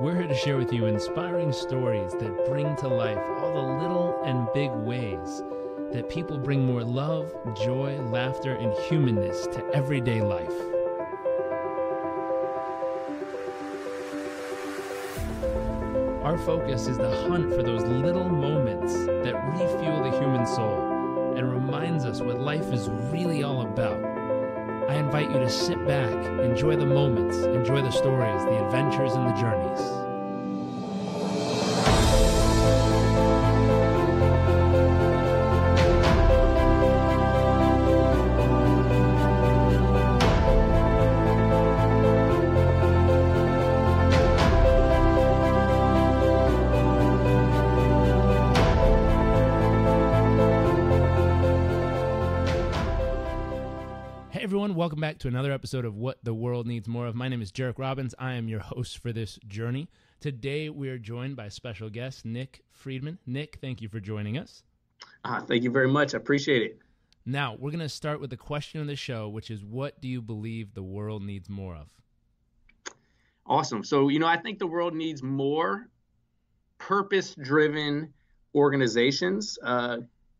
We're here to share with you inspiring stories that bring to life all the little and big ways that people bring more love, joy, laughter, and humanness to everyday life. Our focus is the hunt for those little moments that refuel the human soul and reminds us what life is really all about. I invite you to sit back, enjoy the moments, enjoy the stories, the adventures, and the journeys. Everyone, welcome back to another episode of What the World Needs More of. My name is Jarek Robbins. I am your host for this journey. Today, we are joined by a special guest, Nick Friedman. Nick, thank you for joining us. Thank you very much. I appreciate it. Now, we're going to start with the question of the show, which is, what do you believe the world needs more of? Awesome. So, I think the world needs more purpose-driven organizations,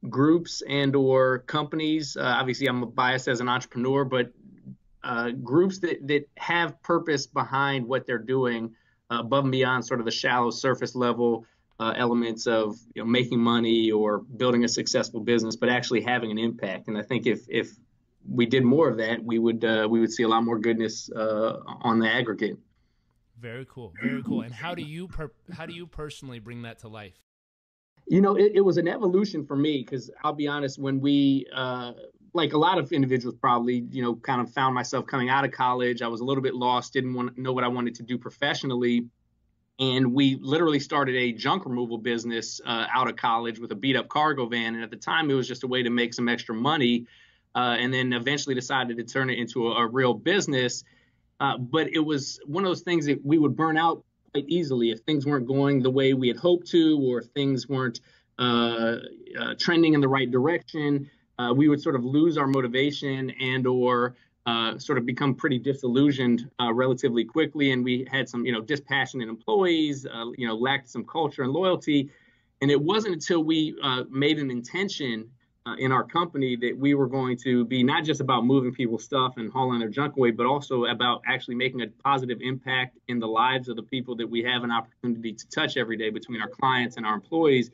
groups and or companies. Obviously, I'm biased as an entrepreneur, but groups that have purpose behind what they're doing above and beyond sort of the shallow surface level elements of making money or building a successful business, but actually having an impact. And I think if we did more of that, we would see a lot more goodness on the aggregate. Very cool. Very cool. And how do you personally bring that to life? It was an evolution for me because I'll be honest, when we, like a lot of individuals probably, kind of found myself coming out of college. I was a little bit lost, didn't want to know what I wanted to do professionally. And we literally started a junk removal business out of college with a beat up cargo van. And at the time, it was just a way to make some extra money. And then eventually decided to turn it into a real business. But it was one of those things that we would burn out quite easily if things weren't going the way we had hoped to, or if things weren't trending in the right direction. We would sort of lose our motivation and or sort of become pretty disillusioned relatively quickly. And we had some, dispassionate employees, lacked some culture and loyalty. And it wasn't until we made an intention in our company that we were going to be not just about moving people's stuff and hauling their junk away, but also about actually making a positive impact in the lives of the people that we have an opportunity to touch every day between our clients and our employees.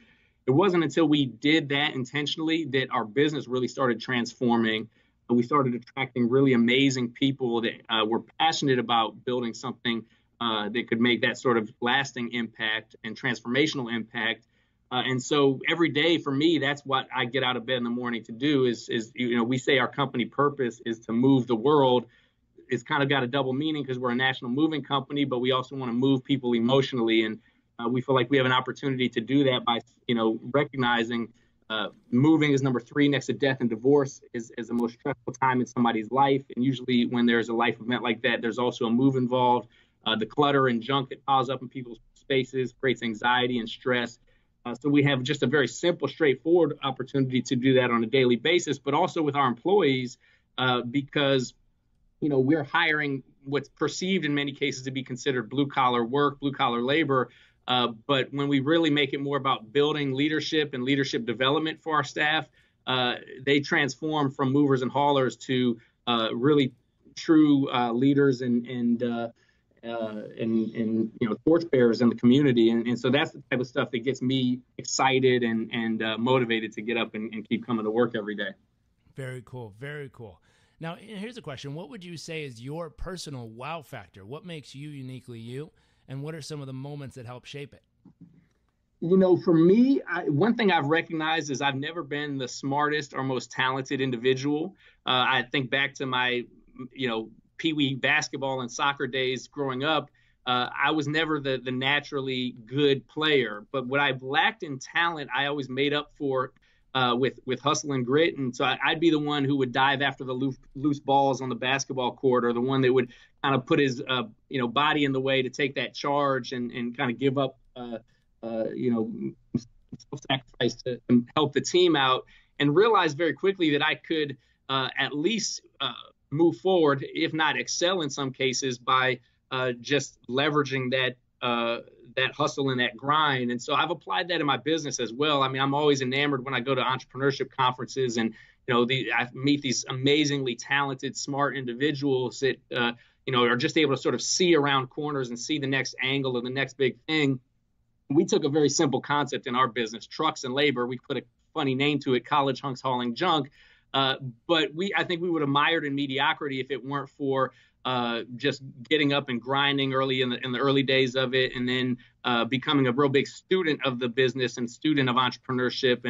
It wasn't until we did that intentionally that our business really started transforming. We started attracting really amazing people that were passionate about building something that could make that sort of lasting impact and transformational impact. And so every day for me, that's what I get out of bed in the morning to do is we say our company purpose is to move the world. It's kind of got a double meaning because we're a national moving company, but we also want to move people emotionally. And we feel like we have an opportunity to do that by, recognizing moving is number 3 next to death and divorce is the most stressful time in somebody's life. And usually when there's a life event like that, there's also a move involved. The clutter and junk that piles up in people's spaces creates anxiety and stress. So we have just a very simple, straightforward opportunity to do that on a daily basis, but also with our employees because, we're hiring what's perceived in many cases to be considered blue-collar work, blue-collar labor. But when we really make it more about building leadership and leadership development for our staff, they transform from movers and haulers to really true leaders and torchbearers in the community. And so that's the type of stuff that gets me excited and motivated to get up and keep coming to work every day. Very cool. Very cool. Now, here's a question. What would you say is your personal wow factor? What makes you uniquely you? And what are some of the moments that help shape it? For me, one thing I've recognized is I've never been the smartest or most talented individual. I think back to my, Pee-wee basketball and soccer days growing up. I was never the naturally good player, but what I've lacked in talent, I always made up for with hustle and grit. And so I'd be the one who would dive after the loose balls on the basketball court, or the one that would kind of put his body in the way to take that charge and kind of give up self-sacrifice to help the team out, and realize very quickly that I could at least move forward, if not excel in some cases, by just leveraging that that hustle and that grind. And so I've applied that in my business as well. I mean, I'm always enamored when I go to entrepreneurship conferences and, I meet these amazingly talented, smart individuals that, are just able to sort of see around corners and see the next angle of the next big thing. We took a very simple concept in our business, trucks and labor. We put a funny name to it, college hunks hauling junk. But I think we would have mired in mediocrity if it weren't for just getting up and grinding early in the early days of it, and then becoming a real big student of the business and student of entrepreneurship,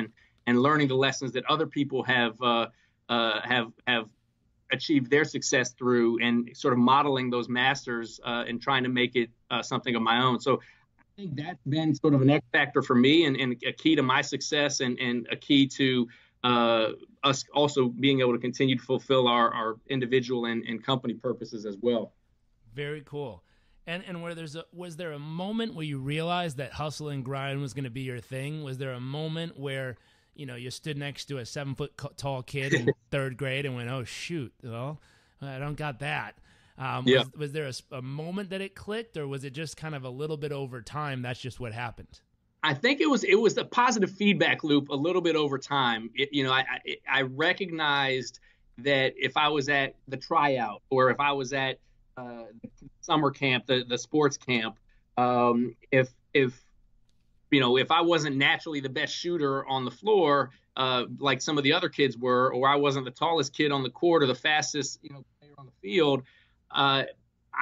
and learning the lessons that other people have achieved their success through, and sort of modeling those masters and trying to make it something of my own. So I think that's been sort of an X factor for me, and a key to my success, and a key to us also being able to continue to fulfill our individual and company purposes as well. Very cool. And was there a moment where you realized that hustle and grind was going to be your thing? Was there a moment where you stood next to a 7-foot tall kid in third grade and went, "Oh shoot, well, I don't got that"? Was there a moment that it clicked, or was it just kind of a little bit over time? That's just what happened. I think it was the positive feedback loop a little bit over time. I recognized that if I was at the tryout, or if I was at the summer camp, the sports camp, if I wasn't naturally the best shooter on the floor, like some of the other kids were, or I wasn't the tallest kid on the court or the fastest player on the field, I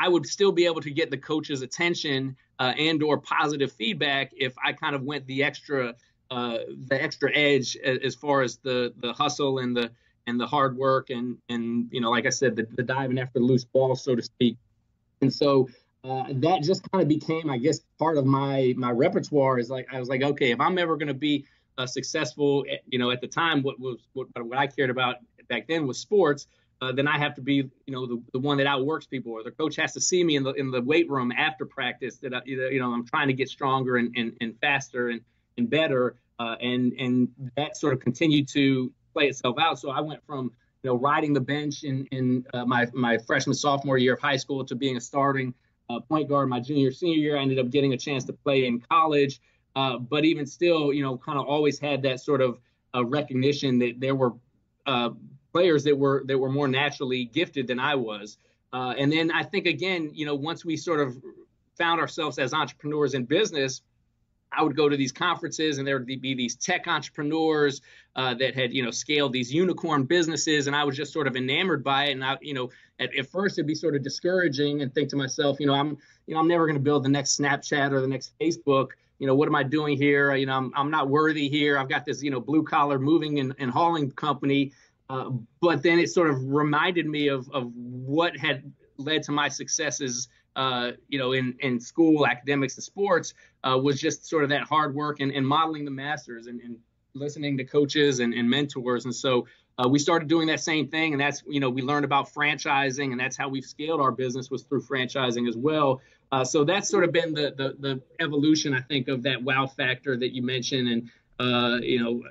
would still be able to get the coach's attention and or positive feedback if I kind of went the extra edge as far as the hustle and the hard work and like I said, the diving after the loose ball, so to speak. And so that just kind of became, I guess, part of my repertoire. Is like I was like, okay, if I'm ever going to be successful, at the time, what I cared about back then was sports. Then I have to be, the one that outworks people, or the coach has to see me in the weight room after practice that I'm trying to get stronger and faster and better, and that sort of continued to play itself out. So I went from riding the bench in my freshman sophomore year of high school to being a starting point guard my junior senior year. I ended up getting a chance to play in college, but even still, kind of always had that sort of recognition that there were players that were more naturally gifted than I was. And then I think, again, once we sort of found ourselves as entrepreneurs in business, I would go to these conferences and there would be these tech entrepreneurs that had, scaled these unicorn businesses. And I was just sort of enamored by it. And I, at first it'd be sort of discouraging and think to myself, I'm never going to build the next Snapchat or the next Facebook. What am I doing here? I'm not worthy here. I've got this, BlueCollar moving and hauling company. But then it sort of reminded me of what had led to my successes, in school, academics, and sports, was just sort of that hard work and modeling the masters and listening to coaches and mentors. And so we started doing that same thing. And that's, we learned about franchising, and that's how we've scaled our business, was through franchising as well. So that's sort of been the evolution, I think, of that wow factor that you mentioned. And,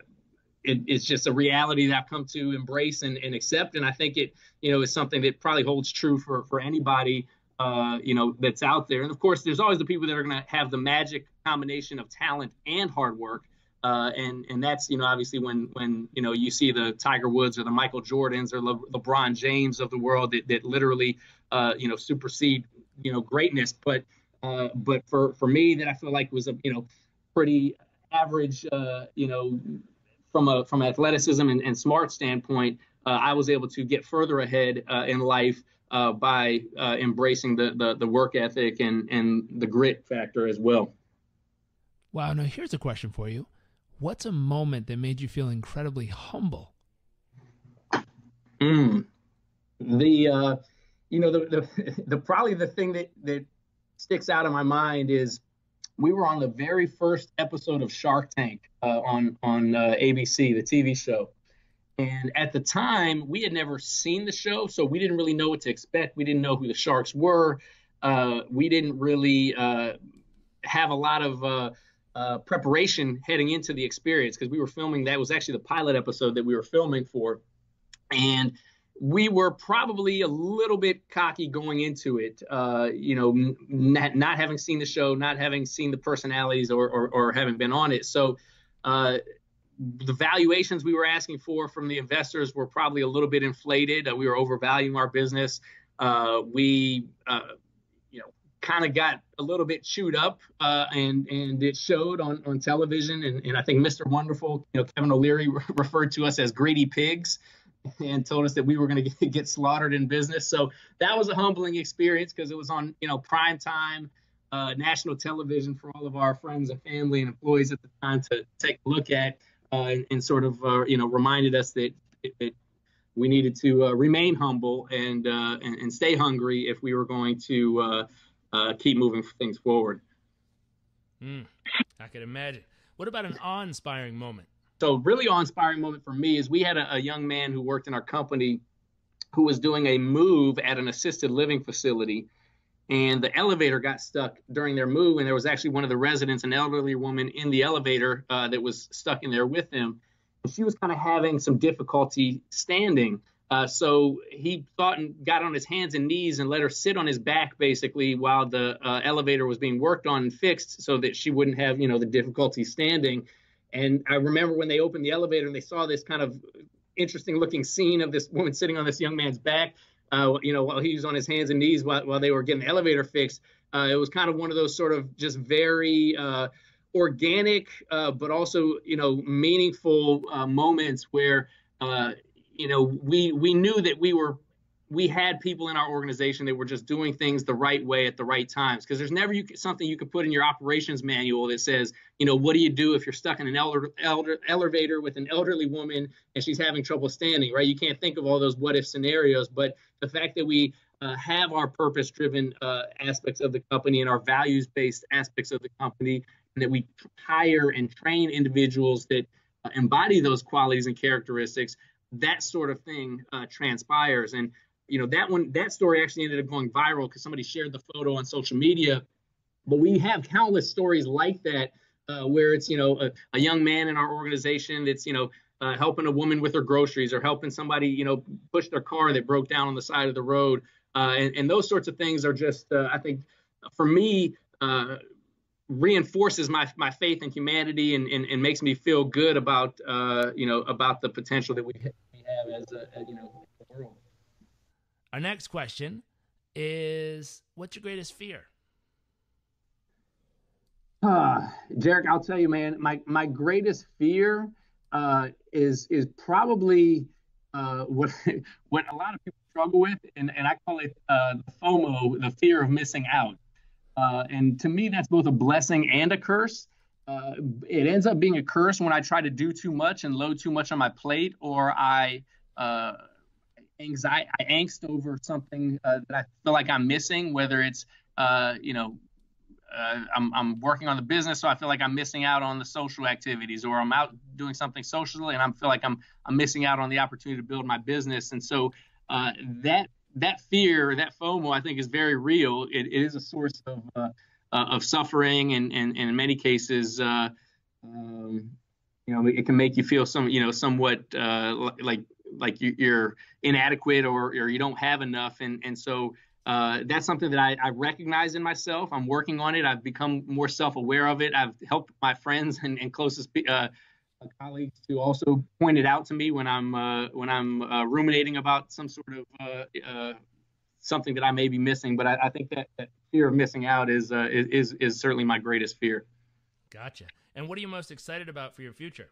it's just a reality that I've come to embrace and accept. And I think it, is something that probably holds true for anybody, that's out there. And of course, there's always the people that are going to have the magic combination of talent and hard work. And that's, obviously when you see the Tiger Woods or the Michael Jordans or LeBron James of the world that literally, supersede, greatness. But for me, that I feel like was a, pretty average, from an athleticism and smart standpoint, I was able to get further ahead in life by embracing the work ethic and the grit factor as well. Wow. Now here's a question for you. What's a moment that made you feel incredibly humble? The probably the thing that sticks out in my mind is we were on the very first episode of Shark Tank on ABC, the TV show. And at the time, we had never seen the show, so we didn't really know what to expect. We didn't know who the sharks were. We didn't really have a lot of preparation heading into the experience, because we were filming. That was actually the pilot episode that we were filming for. And we were probably a little bit cocky going into it, not having seen the show, not having seen the personalities or having been on it. So the valuations we were asking for from the investors were probably a little bit inflated. We were overvaluing our business. We kind of got a little bit chewed up, and it showed on television. And I think Mr. Wonderful, Kevin O'Leary referred to us as greedy pigs and told us that we were going to get slaughtered in business. So that was a humbling experience because it was on, prime time, national television for all of our friends and family and employees at the time to take a look at, and sort of, reminded us that we needed to remain humble and stay hungry if we were going to keep moving things forward. I can imagine. What about an awe-inspiring moment? So really awe-inspiring moment for me is we had a young man who worked in our company who was doing a move at an assisted living facility, and the elevator got stuck during their move, and there was actually one of the residents, an elderly woman in the elevator that was stuck in there with him. And she was kind of having some difficulty standing. So he thought and got on his hands and knees and let her sit on his back, basically, while the elevator was being worked on and fixed so that she wouldn't have, the difficulty standing. And I remember when they opened the elevator and they saw this kind of interesting looking scene of this woman sitting on this young man's back, while he was on his hands and knees while they were getting the elevator fixed. It was kind of one of those sort of just very organic, but also, meaningful moments where, we knew that we had people in our organization that were just doing things the right way at the right times. Because there's never something you could put in your operations manual that says, what do you do if you're stuck in an elevator with an elderly woman and she's having trouble standing, right? You can't think of all those what if scenarios. But the fact that we have our purpose-driven aspects of the company and our values-based aspects of the company, and that we hire and train individuals that embody those qualities and characteristics, that sort of thing transpires. And that story actually ended up going viral because somebody shared the photo on social media. But we have countless stories like that where it's, a young man in our organization that's, helping a woman with her groceries, or helping somebody, push their car that broke down on the side of the road. And those sorts of things are just, I think, for me, reinforces my faith in humanity and makes me feel good about, about the potential that we have as a, the world. Our next question is, what's your greatest fear? Derek, I'll tell you, man, my greatest fear is probably what a lot of people struggle with, and I call it the FOMO, the fear of missing out. And to me, that's both a blessing and a curse. It ends up being a curse when I try to do too much and load too much on my plate, or I angst over something that I feel like I'm missing, whether it's, I'm working on the business, so I feel like I'm missing out on the social activities, or I'm out doing something socially and I feel like I'm missing out on the opportunity to build my business. And so that fear, that FOMO, I think is very real. It is a source of suffering, and in many cases, it can make you feel somewhat like you're inadequate or you don't have enough. And so that's something that I recognize in myself. I'm working on it. I've become more self-aware of it. I've helped my friends and closest colleagues to also point it out to me when I'm ruminating about some sort of something that I may be missing. But I think that fear of missing out is certainly my greatest fear. Gotcha. And what are you most excited about for your future?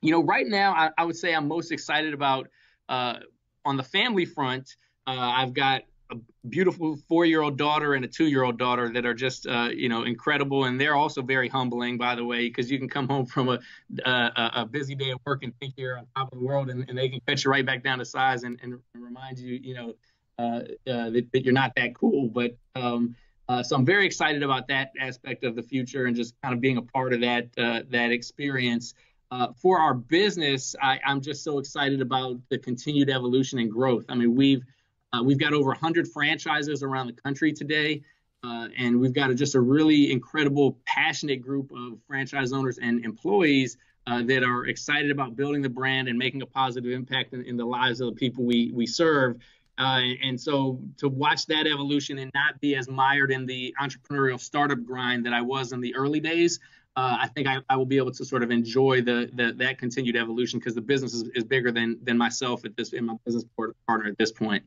Right now, I would say I'm most excited about on the family front. I've got a beautiful 4-year-old daughter and a 2-year-old daughter that are just, incredible. And they're also very humbling, by the way, because you can come home from a busy day of work and think you're on top of the world, and they can cut you right back down to size and remind you, that you're not that cool. But so I'm very excited about that aspect of the future and just kind of being a part of that experience. For our business, I'm just so excited about the continued evolution and growth. I mean, we've got over 100 franchises around the country today, and we've got just a really incredible, passionate group of franchise owners and employees that are excited about building the brand and making a positive impact in the lives of the people we serve. And so to watch that evolution and not be as mired in the entrepreneurial startup grind that I was in the early days, I think I will be able to sort of enjoy that continued evolution, because the business is bigger than myself in my business partner at this point.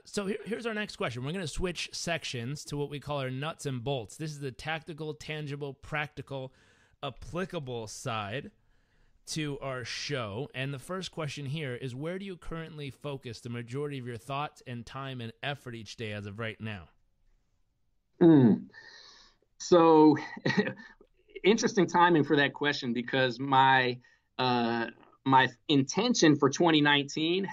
So here's our next question. We're going to switch sections to what we call our nuts and bolts. This is the tactical, tangible, practical, applicable side to our show. And the first question here is, where do you currently focus the majority of your thoughts and time and effort each day as of right now? So interesting timing for that question, because my intention for 2019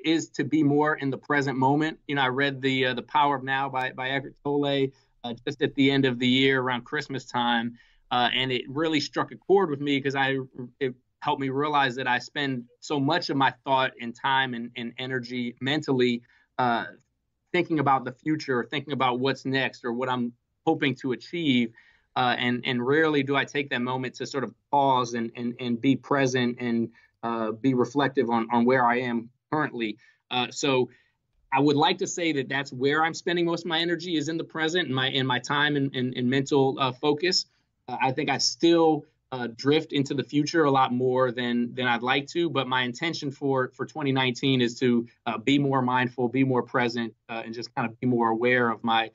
is to be more in the present moment. I read the Power of Now by Eckhart Tolle just at the end of the year around Christmas time. And it really struck a chord with me, because it helped me realize that I spend so much of my thought and time and energy mentally thinking about the future, or thinking about what's next, or what I'm hoping to achieve. And rarely do I take that moment to sort of pause and be present and be reflective on where I am currently. So I would like to say that that's where I'm spending most of my energy, is in the present, and my time and mental focus. I think I still drift into the future a lot more than I'd like to, but my intention for 2019 is to be more mindful, be more present, and just kind of be more aware of my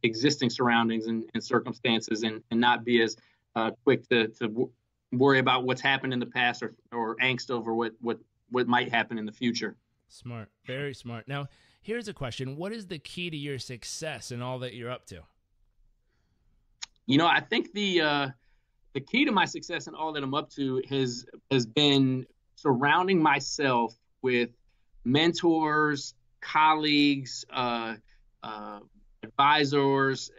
existing surroundings and circumstances, and not be as quick to worry about what's happened in the past, or angst over what might happen in the future. Smart, very smart. Now, here's a question. What is the key to your success in all that you're up to? I think the key to my success in all that I'm up to has been surrounding myself with mentors, colleagues, advisors,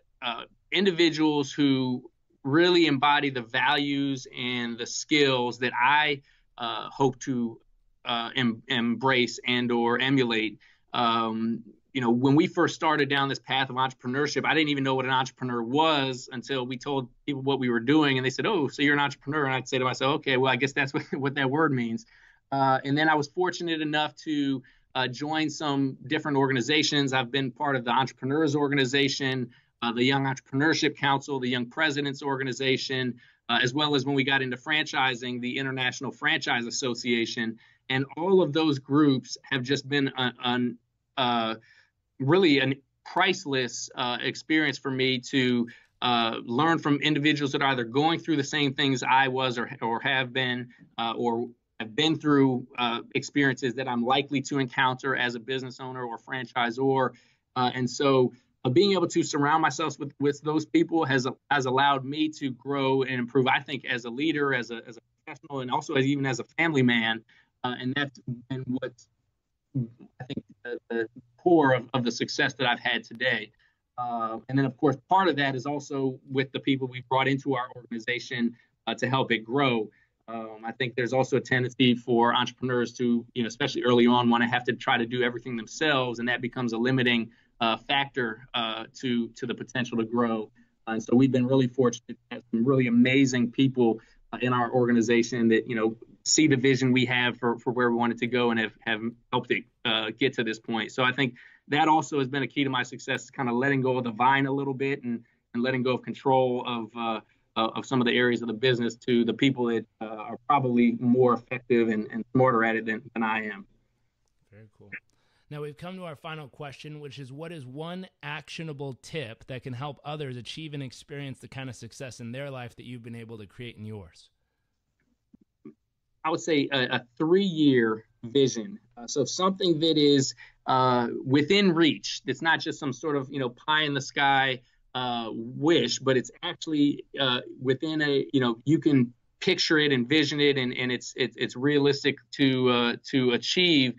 individuals who really embody the values and the skills that I hope to embrace and or emulate. When we first started down this path of entrepreneurship, I didn't even know what an entrepreneur was until we told people what we were doing, and they said, "Oh, so you're an entrepreneur?" And I'd say to myself, "Okay, well, I guess that's what that word means." And then I was fortunate enough to join some different organizations. I've been part of the Entrepreneurs Organization, the Young Entrepreneurship Council, the Young Presidents Organization, as well as when we got into franchising, the International Franchise Association. And all of those groups have just been really a priceless experience for me to learn from individuals that are either going through the same things I was, or have been, or have been through experiences that I'm likely to encounter as a business owner or franchisor. And so being able to surround myself with those people has allowed me to grow and improve, I think, as a leader, as a professional, and also even as a family man. And that's been what I think the core of the success that I've had today. And then, of course, part of that is also with the people we've brought into our organization to help it grow. I think there's also a tendency for entrepreneurs to, especially early on, want to have to try to do everything themselves, and that becomes a limiting factor to the potential to grow. And so we've been really fortunate to have some really amazing people in our organization that, see the vision we have for where we want it to go, and have helped it get to this point. So I think that also has been a key to my success, kind of letting go of the vine a little bit, and letting go of control of some of the areas of the business to the people that are probably more effective and smarter at it than I am. Very cool. Now we've come to our final question, which is, what is one actionable tip that can help others achieve and experience the kind of success in their life that you've been able to create in yours? I would say a 3-year vision. So something that is within reach. It's not just some sort of, pie in the sky wish, but it's actually within you can picture it, envision it, and it's realistic to achieve.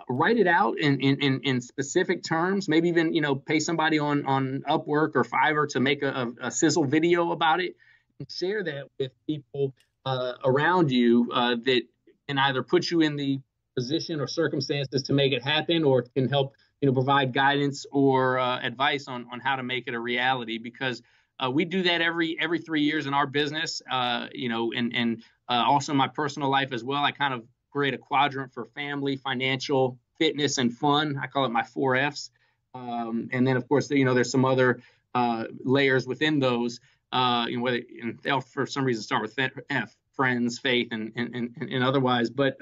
Write it out in specific terms. Maybe even pay somebody on Upwork or Fiverr to make a sizzle video about it, and share that with people around you that can either put you in the position or circumstances to make it happen, or can help provide guidance or advice on how to make it a reality. Because We do that every 3 years in our business, and also my personal life as well. I kind of create a quadrant for family, financial, fitness, and fun. I call it my 4 Fs. And then, of course, there's some other layers within those, they'll for some reason start with F, friends, faith, and otherwise. But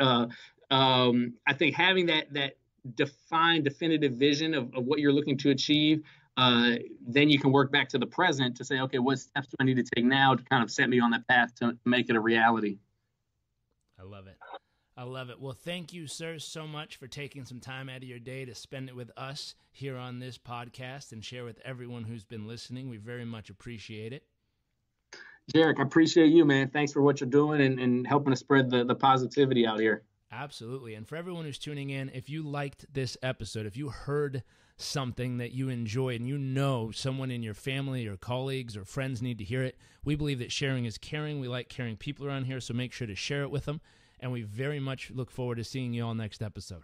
I think having that defined, definitive vision of what you're looking to achieve, then you can work back to the present to say, okay, what steps do I need to take now to kind of set me on that path to make it a reality? I love it. I love it. Well, thank you, sir, so much for taking some time out of your day to spend it with us here on this podcast and share with everyone who's been listening. We very much appreciate it. Jarek, I appreciate you, man. Thanks for what you're doing and helping to spread the positivity out here. Absolutely. And for everyone who's tuning in, if you liked this episode, if you heard something that you enjoyed and you know someone in your family or colleagues or friends need to hear it, we believe that sharing is caring. We like caring people around here, so make sure to share it with them. And we very much look forward to seeing you all next episode.